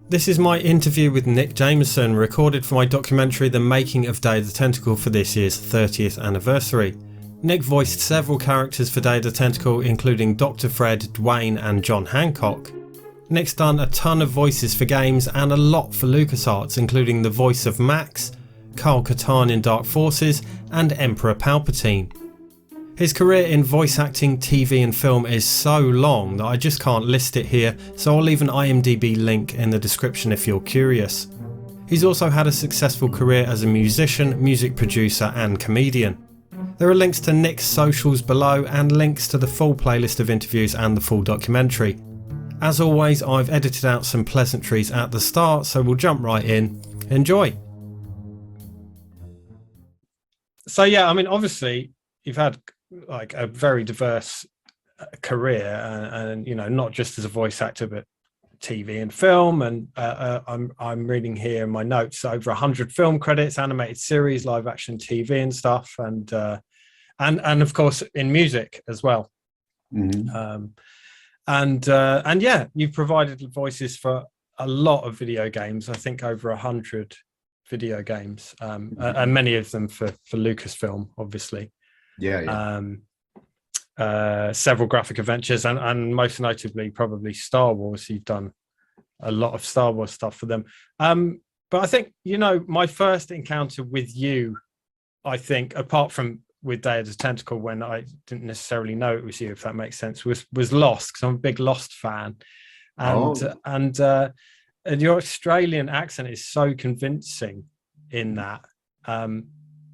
This is my interview with Nick Jameson, recorded for my documentary The Making of Day of the Tentacle for this year's 30th anniversary. Nick voiced several characters for Day of the Tentacle, including Dr. Fred, Dwayne and John Hancock. Nick's done a ton of voices for games and a lot for LucasArts, including the voice of Max, Kyle Katarn in Dark Forces and Emperor Palpatine. His career in voice acting, TV and film is so long that I just can't list it here, so I'll leave an IMDB link in the description if you're curious. He's also had a successful career as a musician, music producer and comedian. There are links to Nick's socials below and links to the full playlist of interviews and the full documentary. As always, I've edited out some pleasantries at the start, so we'll jump right in. Enjoy! So yeah, I mean, obviously you've had like a very diverse career, and you know, not just as a voice actor but TV and film, and I'm reading here in my notes over 100 film credits, animated series, live action TV and stuff, and of course in music as well. Mm-hmm. And yeah, you've provided voices for a lot of video games, I think over 100 video games, and many of them for Lucasfilm, obviously. Several graphic adventures, and most notably probably Star Wars. You've done a lot of Star Wars stuff for them. But I think, you know, my first encounter with you, I think, apart from with Day of the Tentacle, when I didn't necessarily know it was you, if that makes sense, was Lost, because I'm a big Lost fan. And your Australian accent is so convincing in that.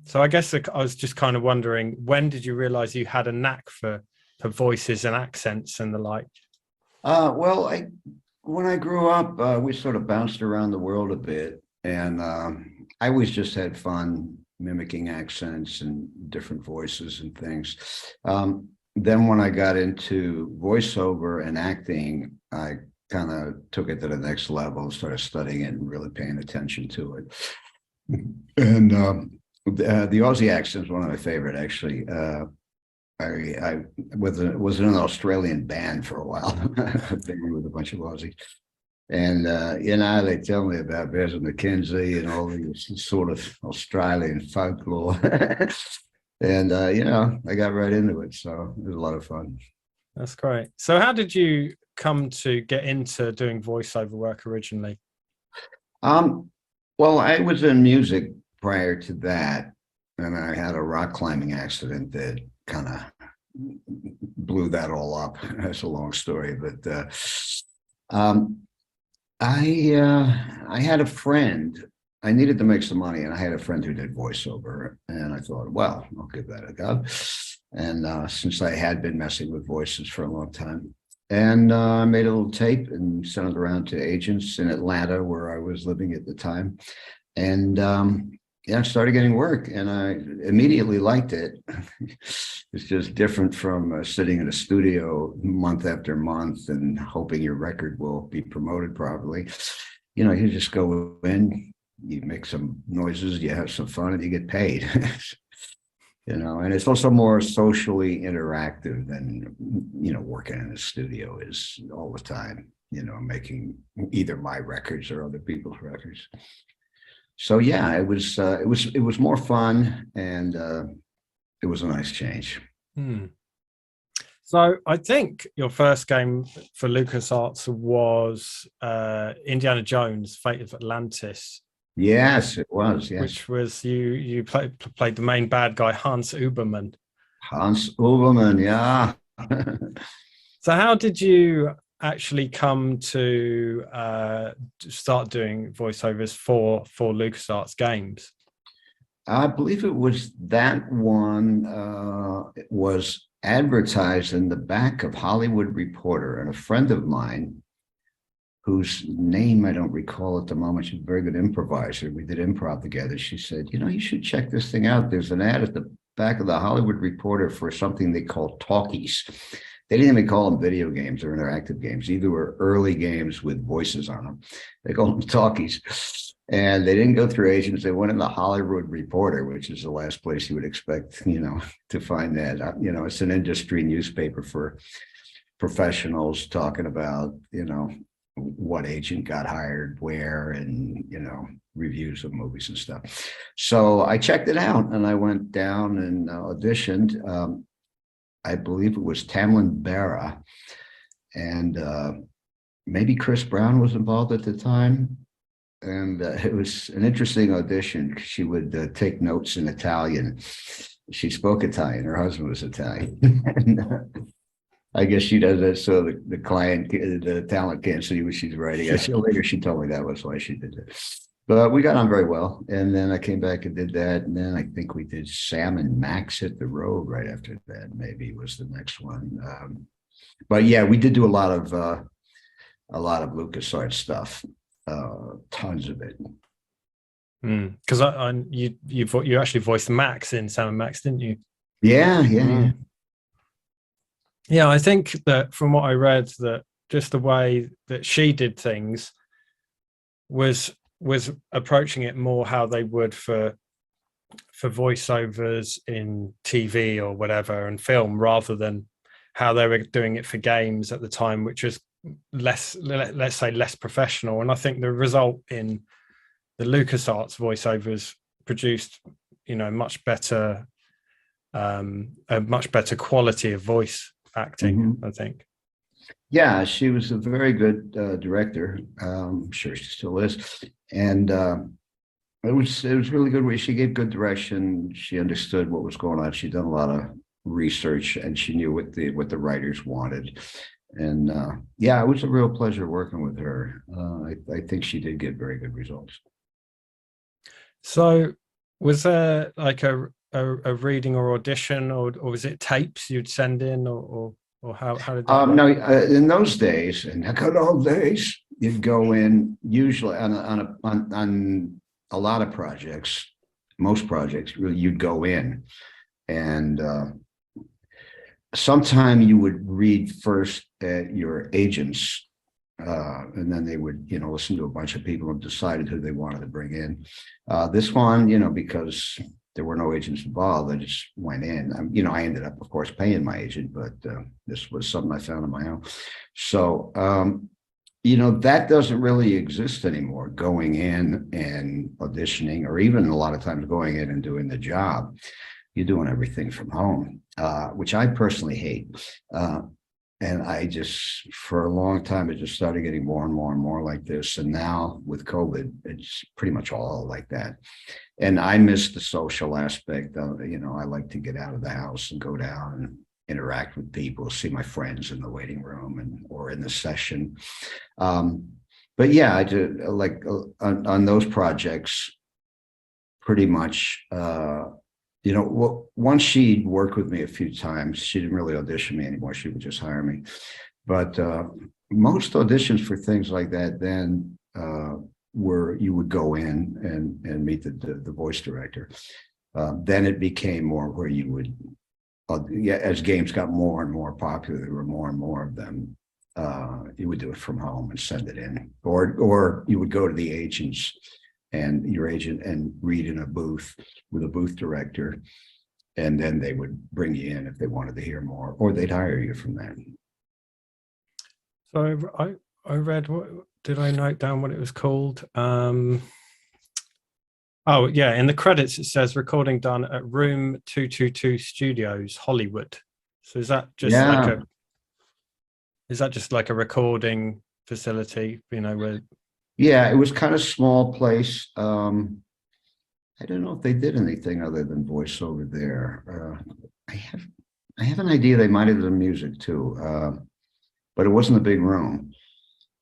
So I guess I was just kind of wondering, when did you realize you had a knack for voices and accents and the like? Well, when I grew up, we sort of bounced around the world a bit, and I always just had fun mimicking accents and different voices and things. Then when I got into voiceover and acting, I kind of took it to the next level, started studying it and really paying attention to it. And the Aussie accent is one of my favorite, actually. I was in an Australian band for a while, with a bunch of Aussies. And, you know, they tell me about Bears and McKenzie and all these sort of Australian folklore. And, you know, I got right into it. So it was a lot of fun. That's great. So how did you come to get into doing voiceover work originally? Well, I was in music prior to that, and I had a rock climbing accident that kind of blew that all up. That's a long story, but I had a friend. I needed to make some money, and I had a friend who did voiceover, and I thought, well, I'll give that a go. And since I had been messing with voices for a long time, and I made a little tape and sent it around to agents in Atlanta, where I was living at the time. And yeah, I started getting work, and I immediately liked it. It's just different from sitting in a studio month after month and hoping your record will be promoted properly. You know, you just go in, you make some noises, you have some fun, and you get paid. You know, and it's also more socially interactive than, you know, working in a studio is all the time, you know, making either my records or other people's records. So yeah, it was more fun, and it was a nice change. So I think your first game for LucasArts was Indiana Jones: Fate of Atlantis. Yes, it was. Yes, which was you played the main bad guy, Hans Uberman. Hans Uberman, yeah. So how did you actually come to start doing voiceovers for LucasArts games? I believe it was that one was advertised in the back of Hollywood Reporter, and a friend of mine, whose name I don't recall at the moment, she's a very good improviser. We did improv together. She said, you know, you should check this thing out. There's an ad at the back of the Hollywood Reporter for something they call talkies. They didn't even call them video games or interactive games. Either were early games with voices on them. They called them talkies. And they didn't go through agents. They went in the Hollywood Reporter, which is the last place you would expect, you know, to find that. You know, it's an industry newspaper for professionals talking about, you know, what agent got hired where, and reviews of movies and stuff. So I checked it out, and I went down and auditioned. I believe it was Tamlin Barra, and maybe Chris Brown was involved at the time. And it was an interesting audition. She would take notes in Italian. She spoke Italian. Her husband was Italian. And, I guess she does that so the client, the talent can't see what she's writing. I said later she told me that was why she did it. But we got on very well. And then I came back and did that. And then I think we did Sam and Max Hit the Road right after that. Maybe was the next one. But yeah, we did do a lot of LucasArts stuff. Tons of it. Because you actually voiced Max in Sam and Max, didn't you? Yeah. Yeah, I think that from what I read, that just the way that she did things was approaching it more how they would for voiceovers in TV or whatever and film, rather than how they were doing it for games at the time, which was less, let's say, less professional. And I think the result in the LucasArts voiceovers produced, much better, a much better quality of voice acting, I think. Yeah, she was a very good director. I'm sure she still is, and it was really good. She gave good direction. She understood what was going on. She'd done a lot of research, and she knew what the writers wanted. And yeah, it was a real pleasure working with her. I think she did get very good results. So, was there like a reading or audition, or was it tapes you'd send in, or how did that work? No, in those days, in the good old days, you'd go in usually on a lot of projects, most projects, really, you'd go in, and sometime you would read first at your agents, and then they would, listen to a bunch of people and decided who they wanted to bring in. This one, because there were no agents involved, I just went in. I ended up, of course, paying my agent, but this was something I found on my own. So, that doesn't really exist anymore, going in and auditioning, or even a lot of times going in and doing the job. You're doing everything from home, which I personally hate. And I just, for a long time, it just started getting more and more and more like this. And now with COVID, it's pretty much all like that. And I miss the social aspect of, I like to get out of the house and go down and interact with people, see my friends in the waiting room or in the session. But yeah, I do like on those projects, pretty much, once she'd worked with me a few times, she didn't really audition me anymore. She would just hire me. But most auditions for things like that then were you would go in and meet the voice director. Then it became more where you would, as games got more and more popular, there were more and more of them. You would do it from home and send it in, or you would go to the agents and your agent and read in a booth with a booth director, and then they would bring you in if they wanted to hear more, or they'd hire you from that. So I read, what did I note down what it was called? Oh yeah, in the credits it says recording done at Room 222 Studios, Hollywood. So is that just like a recording facility, where? Yeah, it was kind of small place. I don't know if they did anything other than voiceover there. I have an idea they might have done music too, but it wasn't a big room.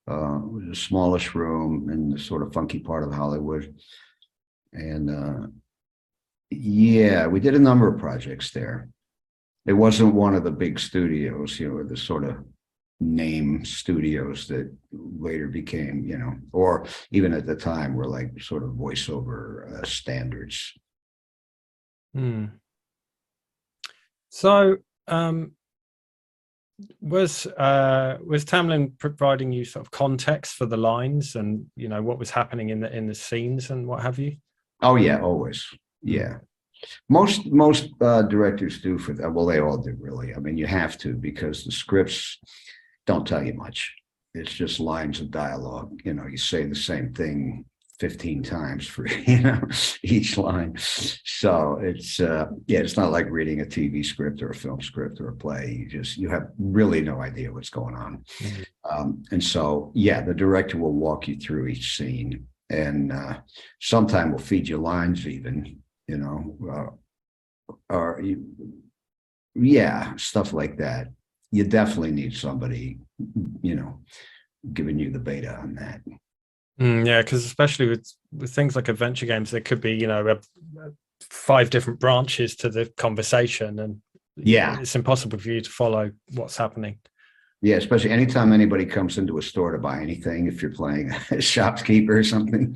It was a smallish room in the sort of funky part of Hollywood. And yeah, we did a number of projects there. It wasn't one of the big studios, the sort of name studios that later became, or even at the time were like sort of voiceover standards. So was Tamlin providing you sort of context for the lines and what was happening in the scenes and what have you? Oh yeah, always. Yeah. Most directors do for that. Well, they all do, really. I mean, you have to, because the scripts don't tell you much. it's just lines of dialogue. You know, you say the same thing 15 times for each line. So it's it's not like reading a TV script or a film script or a play. You have really no idea what's going on. And so the director will walk you through each scene, and sometime will feed you lines even, or stuff like that. You definitely need somebody, giving you the beta on that. Yeah, because especially with things like adventure games, there could be 5 different branches to the conversation, and it's impossible for you to follow what's happening. Yeah, especially anytime anybody comes into a store to buy anything, if you're playing a shopkeeper or something,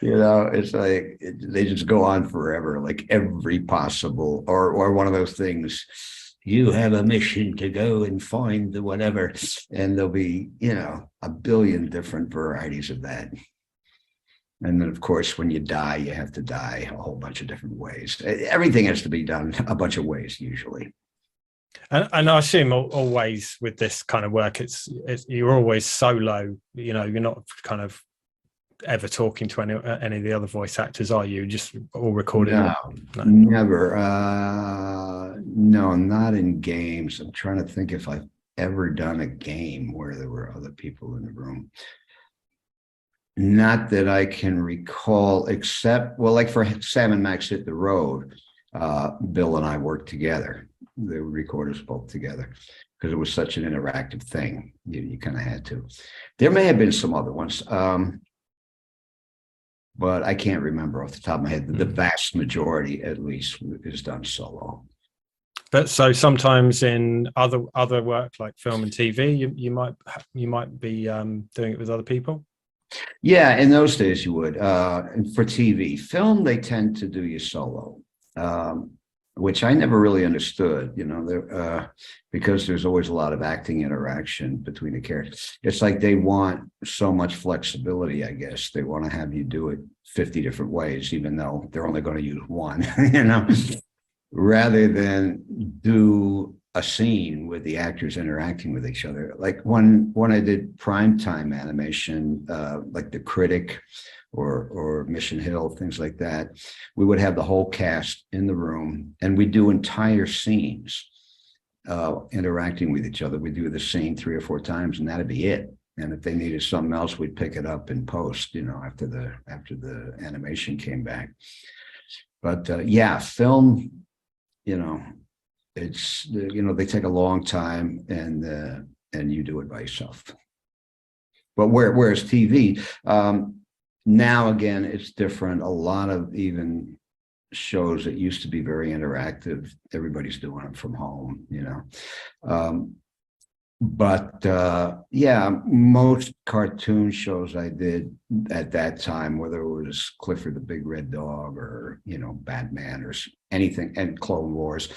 it's like they just go on forever, like every possible, or one of those things. You have a mission to go and find the whatever, and there'll be, a billion different varieties of that. And then, of course, when you die, you have to die a whole bunch of different ways. Everything has to be done a bunch of ways, usually. And I assume always with this kind of work, it's you're always solo. You're not kind of ever talking to any of the other voice actors, are you? Just all recorded? No, never. No, not in games. I'm trying to think if I've ever done a game where there were other people in the room. Not that I can recall, except, well, like for Sam and Max Hit the Road, Bill and I worked together. The recorders both together, because it was such an interactive thing. You kind of had to. There may have been some other ones, but I can't remember off the top of my head. The vast majority, at least, is done solo. But so sometimes in other work like film and TV, you might be doing it with other people. Yeah, in those days you would. And for TV, film, they tend to do you solo, which I never really understood. Because there's always a lot of acting interaction between the characters. It's like they want so much flexibility. I guess they want to have you do it 50 different ways, even though they're only going to use one. Rather than do a scene with the actors interacting with each other. Like when I did primetime animation, like The Critic or Mission Hill, things like that, we would have the whole cast in the room, and we do entire scenes interacting with each other. We do the scene 3 or 4 times, and that'd be it. And if they needed something else, we'd pick it up in post, after the animation came back. But film, it's they take a long time, and you do it by yourself. But whereas TV, now again, it's different. A lot of even shows that used to be very interactive, everybody's doing it from home, but most cartoon shows I did at that time, whether it was Clifford the Big Red Dog or Batman or anything, and Clone Wars,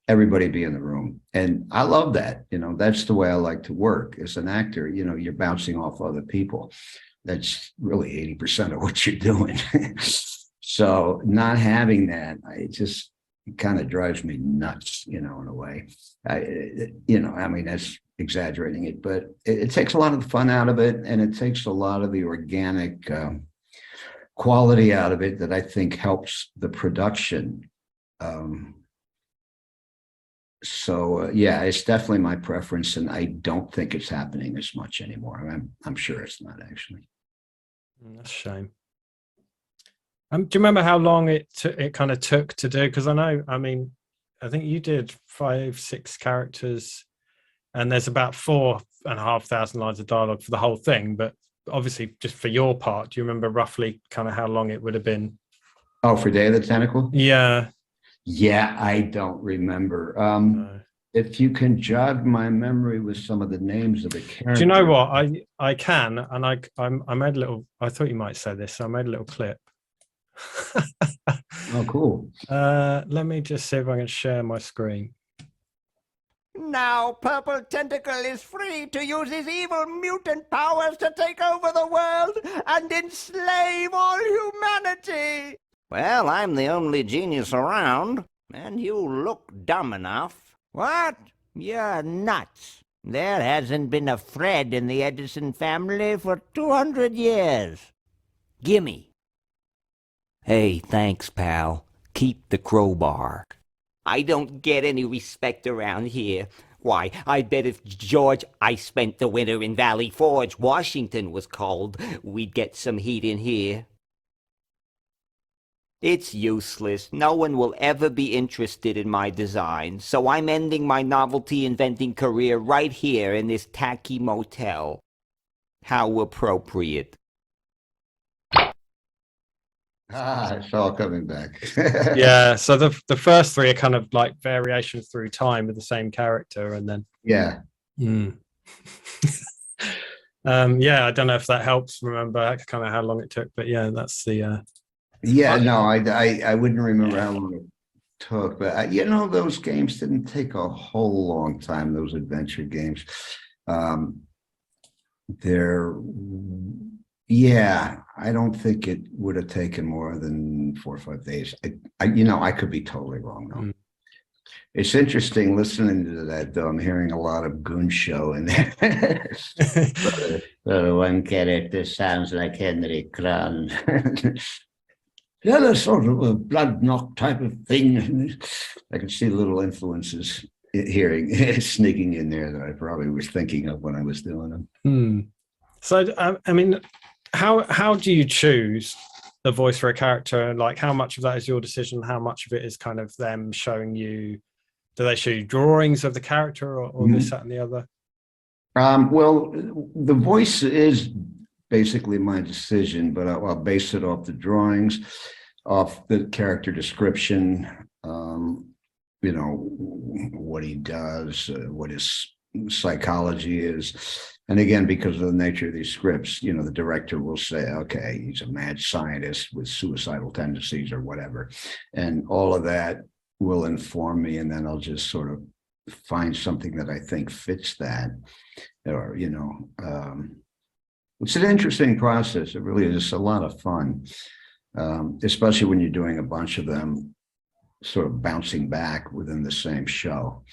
everybody be in the room. And I love that. That's the way I like to work as an actor. You're bouncing off other people. That's really 80% of what you're doing. So not having that, it kind of drives me nuts, in a way. That's exaggerating it, but it takes a lot of the fun out of it, and it takes a lot of the organic quality out of it that I think helps the production. It's definitely my preference, and I don't think it's happening as much anymore. I'm sure it's not, actually. That's a shame. Do you remember how long it kind of took to do? Because I think you did 5-6 characters, and there's about 4,500 lines of dialogue for the whole thing. But obviously, just for your part, do you remember roughly kind of how long it would have been? Oh, for Day of the Tentacle? Yeah. Yeah, I don't remember. No. If you can jog my memory with some of the names of the characters. Do you know what? I can, and I made a little. I thought you might say this, so I made a little clip. Oh, cool. Let me just see if I can share my screen. Now Purple Tentacle is free to use his evil mutant powers to take over the world and enslave all humanity. Well, I'm the only genius around, and you look dumb enough. What? You're nuts. There hasn't been a Fred in the Edison family for 200 years. Gimme. Hey, thanks, pal. Keep the crowbar. I don't get any respect around here. Why, I bet if George I spent the winter in Valley Forge, Washington was cold, we'd get some heat in here. It's useless. No one will ever be interested in my design, so I'm ending my novelty inventing career right here in this tacky motel. How appropriate. It's all coming back. Yeah, so the first three are kind of like variations through time with the same character, and then Yeah. Yeah, I don't know if that helps remember kind of how long it took, but yeah, that's the Yeah, no, I wouldn't remember how long it took, but you know, those games didn't take a whole long time, those adventure games. They're, yeah, I don't think it would have taken more than 4 or 5 days. You know, I could be totally wrong though. It's interesting listening to that though. I'm hearing a lot of goon show in there. One character sounds like Henry Kran. The other sort of a blood knock type of thing. I can see little influences hearing sneaking in there that I probably was thinking of when I was doing them. So I mean, how do you choose the voice for a character, and like how much of that is your decision, how much of it is kind of them showing you? Do they show you drawings of the character, or this, that, and the other? Well, the voice is basically my decision, but I'll base it off the drawings, off the character description, you know, what he does, what his psychology is. And again, because of the nature of these scripts, you know, the director will say, okay, he's a mad scientist with suicidal tendencies or whatever. And all of that will inform me, and then I'll just sort of find something that I think fits that. Or, you know, it's an interesting process. It really is. It's a lot of fun, especially when you're doing a bunch of them sort of bouncing back within the same show.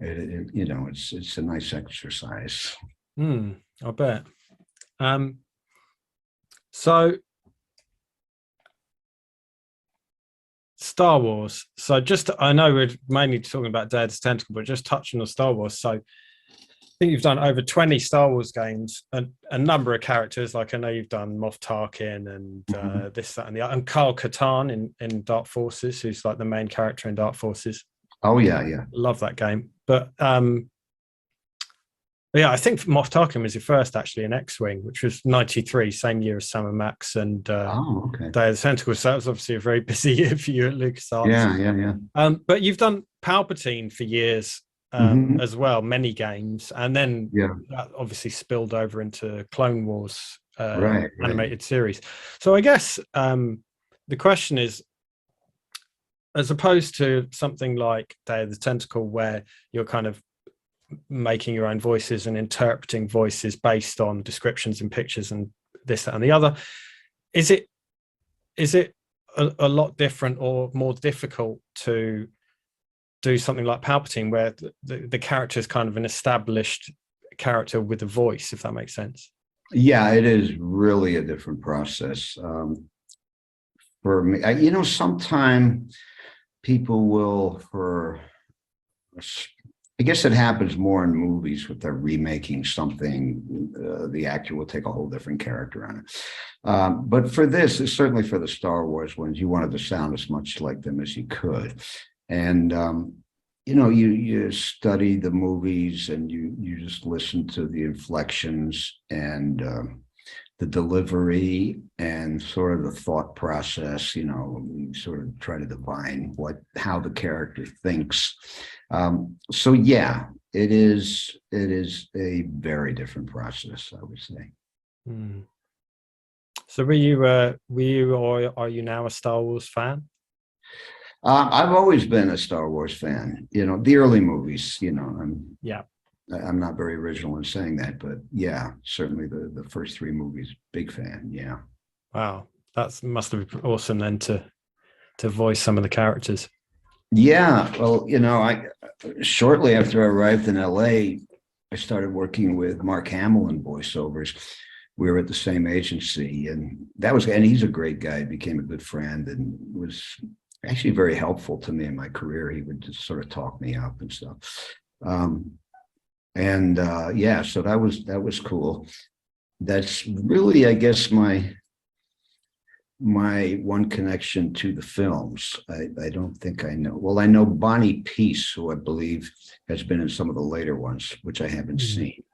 You know, it's a nice exercise. I bet. So Star Wars. So just, I know we're mainly talking about Day of the Tentacle, but just touching on Star Wars. So I think you've done over 20 Star Wars games, and a number of characters. Like I know you've done Moff Tarkin and this, that, and the other, and Kyle Katarn in Dark Forces, who's like the main character in Dark Forces. Oh yeah, yeah. Love that game. But yeah, I think Moff Tarkin was your first actually in X-Wing, which was 93, same year as Sam and Max and Day of the Tentacle. So that was obviously a very busy year for you at LucasArts. Yeah. But you've done Palpatine for years as well, many games, and then that obviously spilled over into Clone Wars animated series. So I guess the question is, as opposed to something like Day of the Tentacle, where you're kind of making your own voices and interpreting voices based on descriptions and pictures and this, that, and the other, is it a lot different or more difficult to do something like Palpatine, where the character is kind of an established character with a voice, if that makes sense? Yeah, it is really a different process. For me, you know, sometimes people will, I guess it happens more in movies with they're remaking something, the actor will take a whole different character on it. But for this, certainly for the Star Wars ones, you wanted to sound as much like them as you could. And, you know, you study the movies and you just listen to the inflections and the delivery and sort of the thought process, you know, you sort of try to divine how the character thinks. So yeah, it is a very different process, I would say. So were you or are you now a Star Wars fan? I've always been a Star Wars fan, you know, the early movies, you know, I'm not very original in saying that, but yeah, certainly the first 3 movies, big fan. Yeah. Wow. That must have been awesome then to voice some of the characters. Yeah. Well, you know, shortly after I arrived in LA, I started working with Mark Hamill in voiceovers. We were at the same agency, and he's a great guy. He became a good friend and was actually very helpful to me in my career. He would just sort of talk me up and stuff. So that was cool. That's really, I guess, my one connection to the films. I don't think I know. Well, I know Bonnie Peace, who I believe has been in some of the later ones, which I haven't seen.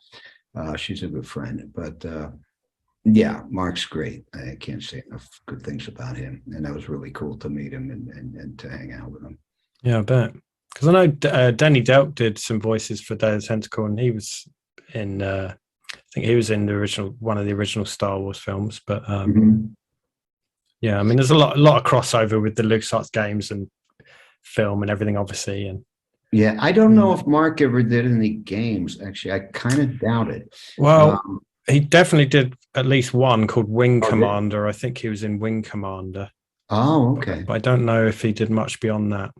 She's a good friend, but yeah, Mark's great. I can't say enough good things about him, and that was really cool to meet him and to hang out with him. Yeah, I bet. Because I know Danny Delk did some voices for Day of the Tentacle, and he was in. I think he was in one of the original Star Wars films. But yeah, I mean, there's a lot of crossover with the LucasArts games and film and everything, obviously. And yeah, I don't know if Mark ever did any games. Actually, I kind of doubt it. Well, he definitely did at least one called Wing Oh, Commander. I think he was in Wing Commander. Oh, okay. But I don't know if he did much beyond that.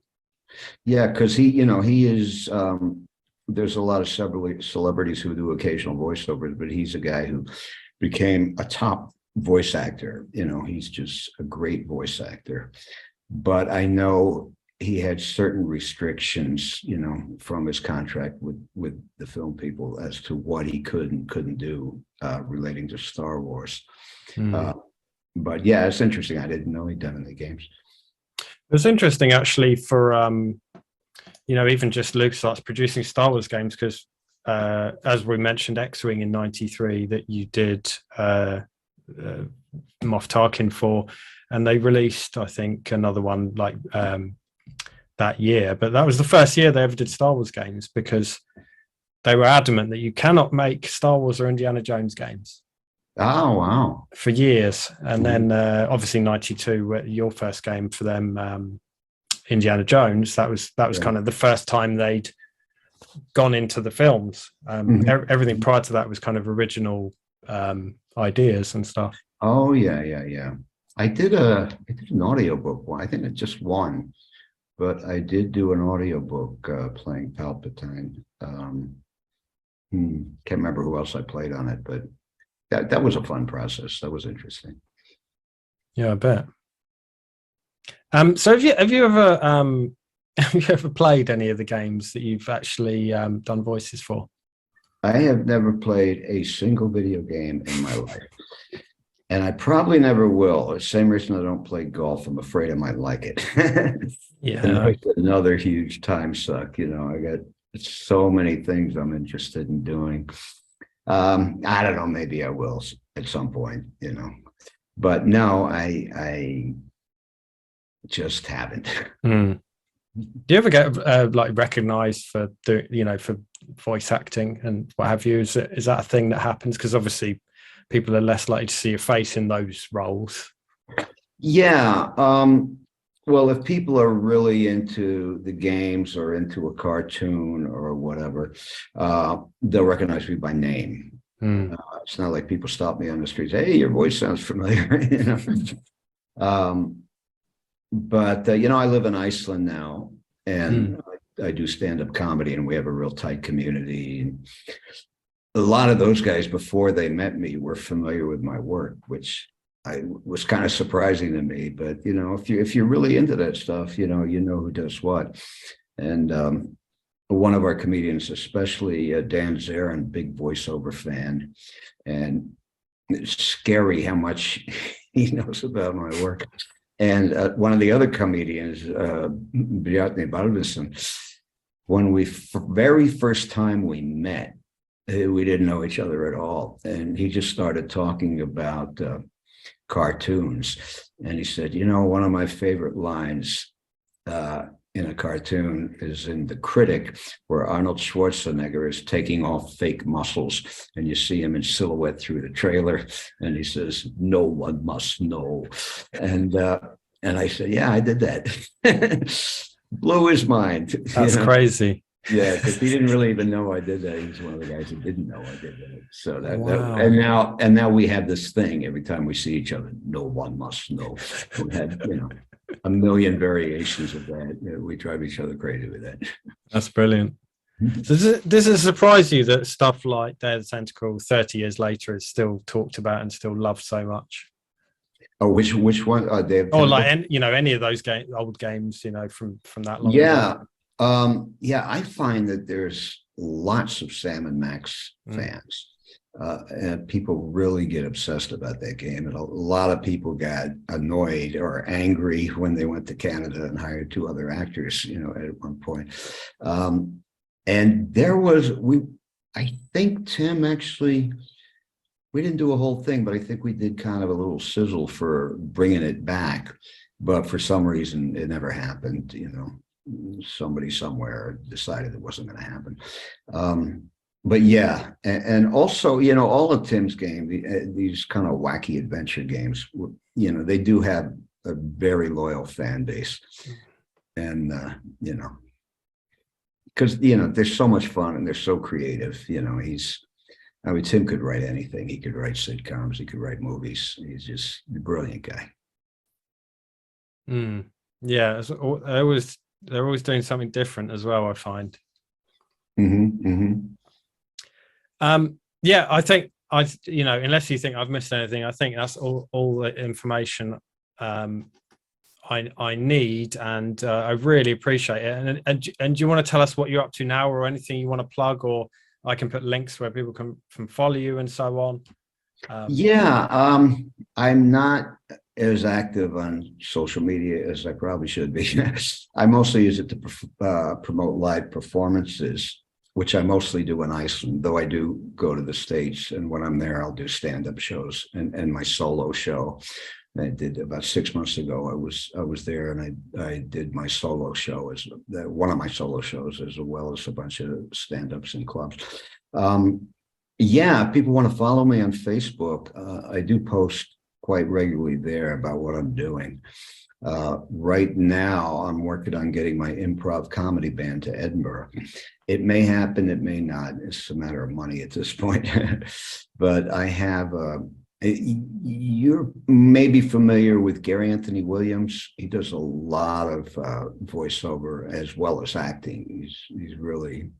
Yeah, because he is. There's a lot of celebrities who do occasional voiceovers, but he's a guy who became a top voice actor. He's just a great voice actor. But I know he had certain restrictions, from his contract with the film people as to what he could and couldn't do relating to Star Wars. But yeah, it's interesting. I didn't know he'd done any games. It was interesting, actually, for even just LucasArts producing Star Wars games, because as we mentioned, X-Wing in '93 that you did Moff Tarkin for, and they released, I think, another one like that year. But that was the first year they ever did Star Wars games, because they were adamant that you cannot make Star Wars or Indiana Jones games. Oh, wow. For years. And then obviously 92, your first game for them, Indiana Jones, that was kind of the first time they'd gone into the films. Everything prior to that was kind of original ideas and stuff. Oh, yeah. I did an audiobook one. I think it just one, but I did do an audiobook playing Palpatine. Can't remember who else I played on it, but that was a fun process. That was interesting. Yeah, I bet. So have you ever played any of the games that you've actually done voices for? I have never played a single video game in my life, and I probably never will. The same reason I don't play golf. I'm afraid I might like it. Yeah, another huge time suck. I got so many things I'm interested in doing. I don't know, maybe I will at some point, but no, I just haven't. Do you ever get recognized for for voice acting and what have you? Is that a thing that happens? Because obviously people are less likely to see your face in those roles. Yeah. Well, if people are really into the games or into a cartoon or whatever, they'll recognize me by name. It's not like people stop me on the streets. Hey, your voice sounds familiar. But I live in Iceland now, and I do stand-up comedy, and we have a real tight community. And a lot of those guys, before they met me, were familiar with my work, which was kind of surprising to me. But if you're really into that stuff, you know who does what. And one of our comedians, especially Dan Zarin, big voiceover fan, and it's scary how much he knows about my work. And one of the other comedians, Bjarni Baldursson, when we very first time we met, we didn't know each other at all, and he just started talking about cartoons, and he said, one of my favorite lines in a cartoon is in The Critic, where Arnold Schwarzenegger is taking off fake muscles, and you see him in silhouette through the trailer, and he says, "No one must know." And I said, "Yeah, I did that." Blew his mind. That's crazy. Yeah, because he didn't really even know I did that. He was one of the guys who didn't know I did that. So Wow. and now we have this thing every time we see each other. No one must know. We had a million variations of that. We drive each other crazy with that. That's brilliant. So does it surprise you that stuff like Day of the Tentacle 30 years later is still talked about and still loved so much? Oh, which one? Day of Or Tentacle? like any of those old games, from that long Yeah. ago. Yeah, I find that there's lots of Sam and Max fans. And people really get obsessed about that game. And a lot of people got annoyed or angry when they went to Canada and hired 2 other actors, at one point. And I think Tim actually, we didn't do a whole thing, but I think we did kind of a little sizzle for bringing it back. But for some reason, it never happened. Somebody somewhere decided it wasn't going to happen. But yeah, and also, all of Tim's games, these kind of wacky adventure games, they do have a very loyal fan base. And, because, they're so much fun and they're so creative. Tim could write anything. He could write sitcoms. He could write movies. He's just a brilliant guy. Yeah, they're always doing something different as well, I find. Yeah, I think unless you think I've missed anything, I think that's all the information I need, and I really appreciate it. And do you want to tell us what you're up to now, or anything you want to plug, or I can put links where people can follow you and so on? I'm not as active on social media as I probably should be. I mostly use it to promote live performances, which I mostly do in Iceland, though I do go to the States. And when I'm there, I'll do stand-up shows and my solo show. I did about 6 months ago. I was there, and I did my solo show as one of my solo shows, as well as a bunch of stand-ups in clubs. Yeah, people want to follow me on Facebook. I do post quite regularly there about what I'm doing. Right now, I'm working on getting my improv comedy band to Edinburgh. It may happen, it may not. It's a matter of money at this point. But I have, you're maybe familiar with Gary Anthony Williams. He does a lot of voiceover as well as acting. He's really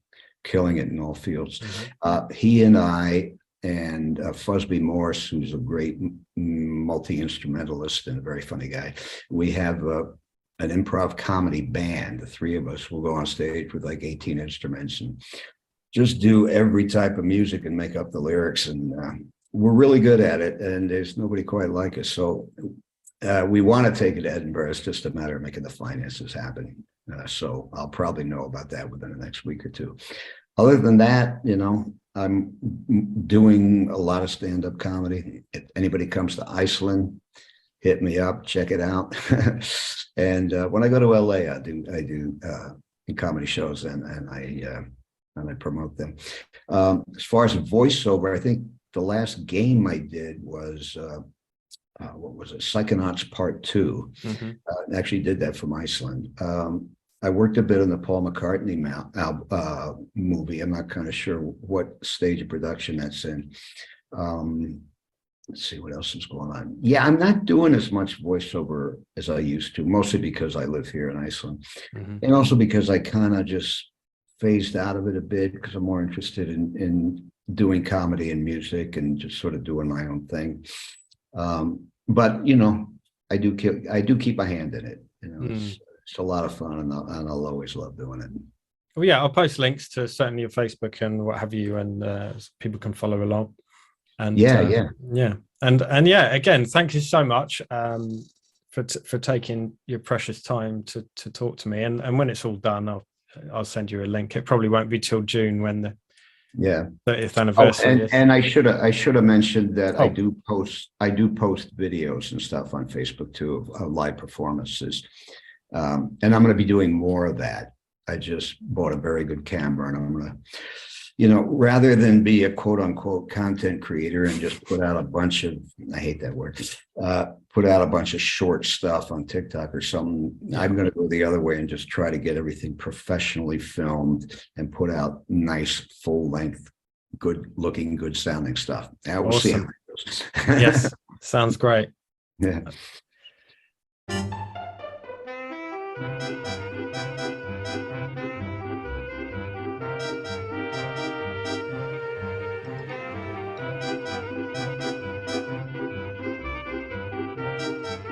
killing it in all fields. He and I and Fusby Morse, who's a great multi-instrumentalist and a very funny guy, we have an improv comedy band. The 3 of us will go on stage with like 18 instruments and just do every type of music and make up the lyrics. And we're really good at it, and there's nobody quite like us. So we want to take it to Edinburgh. It's just a matter of making the finances happen. So I'll probably know about that within the next week or 2. Other than that, I'm doing a lot of stand-up comedy. If anybody comes to Iceland, hit me up, check it out. And when I go to LA, I do comedy shows and I promote them. As far as voiceover, I think the last game I did was what was it? Psychonauts Part 2. I actually did that from Iceland. I worked a bit on the Paul McCartney movie. I'm not kind of sure what stage of production that's in. Let's see what else is going on. Yeah, I'm not doing as much voiceover as I used to, mostly because I live here in Iceland. And also because I kind of just phased out of it a bit, because I'm more interested in doing comedy and music and just sort of doing my own thing. But I do keep my hand in it. It's a lot of fun, and I'll always love doing it. Well, yeah, I'll post links to certainly your Facebook and what have you, and people can follow along. And yeah, and yeah, again, thank you so much for taking your precious time to talk to me. And when it's all done, I'll send you a link. It probably won't be till June when the 30th anniversary is. And I should have mentioned that I do post videos and stuff on Facebook too of live performances. And I'm going to be doing more of that. I just bought a very good camera, and I'm going to, rather than be a quote unquote content creator and just put out a bunch of, I hate that word, put out a bunch of short stuff on TikTok or something. I'm going to go the other way and just try to get everything professionally filmed and put out nice, full length, good looking, good sounding stuff. We'll see how it goes. Yes, sounds great. Yeah. Bye.